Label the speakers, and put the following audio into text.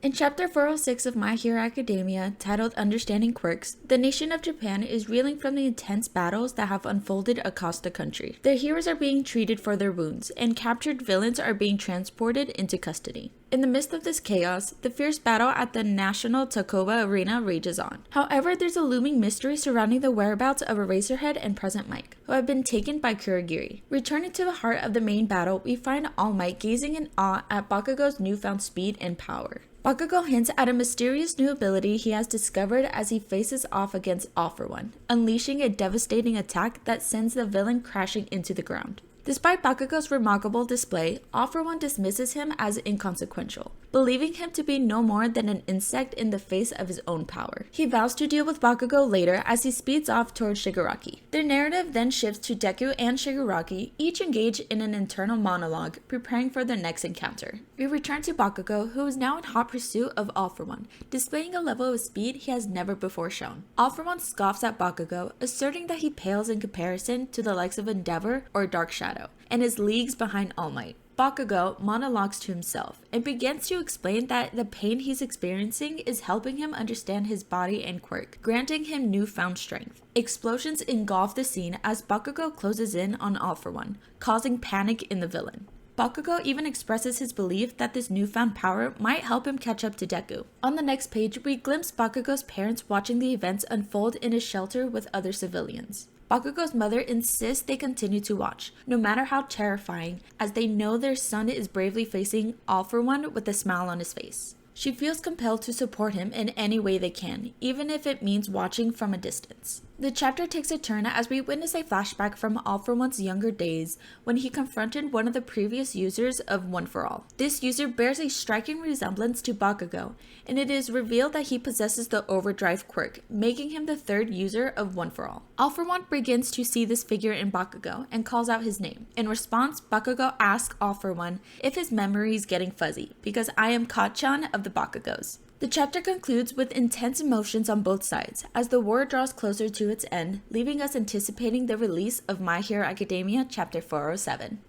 Speaker 1: In Chapter 406 of My Hero Academia, titled Understanding Quirks, the nation of Japan is reeling from the intense battles that have unfolded across the country. Their heroes are being treated for their wounds, and captured villains are being transported into custody. In the midst of this chaos, the fierce battle at the National Takoba Arena rages on. However, there's a looming mystery surrounding the whereabouts of Eraserhead and Present Mike, who have been taken by Kurogiri. Returning to the heart of the main battle, we find All Might gazing in awe at Bakugos' newfound speed and power. Bakugo hints at a mysterious new ability he has discovered as he faces off against All For One, unleashing a devastating attack that sends the villain crashing into the ground. Despite Bakugo's remarkable display, All For One dismisses him as inconsequential, believing him to be no more than an insect in the face of his own power. He vows to deal with Bakugo later as he speeds off towards Shigaraki. Their narrative then shifts to Deku and Shigaraki, each engaged in an internal monologue, preparing for their next encounter. We return to Bakugo, who is now in hot pursuit of All For One, displaying a level of speed he has never before shown. All For One scoffs at Bakugo, asserting that he pales in comparison to the likes of Endeavor or Dark Shadow, and is leagues behind All Might. Bakugo monologues to himself and begins to explain that the pain he's experiencing is helping him understand his body and quirk, granting him newfound strength. Explosions engulf the scene as Bakugo closes in on All For One, causing panic in the villain. Bakugo even expresses his belief that this newfound power might help him catch up to Deku. On the next page, we glimpse Bakugo's parents watching the events unfold in a shelter with other civilians. Bakugo's mother insists they continue to watch, no matter how terrifying, as they know their son is bravely facing All For One with a smile on his face. She feels compelled to support him in any way they can, even if it means watching from a distance. The chapter takes a turn as we witness a flashback from All For One's younger days when he confronted one of the previous users of One For All. This user bears a striking resemblance to Bakugo, and it is revealed that he possesses the Overdrive quirk, making him the third user of One For All. All For One begins to see this figure in Bakugo and calls out his name. In response, Bakugo asks All For One if his memory is getting fuzzy, because I am Kachan of the Bakugos. The chapter concludes with intense emotions on both sides, as the war draws closer to its end, leaving us anticipating the release of My Hero Academia Chapter 407.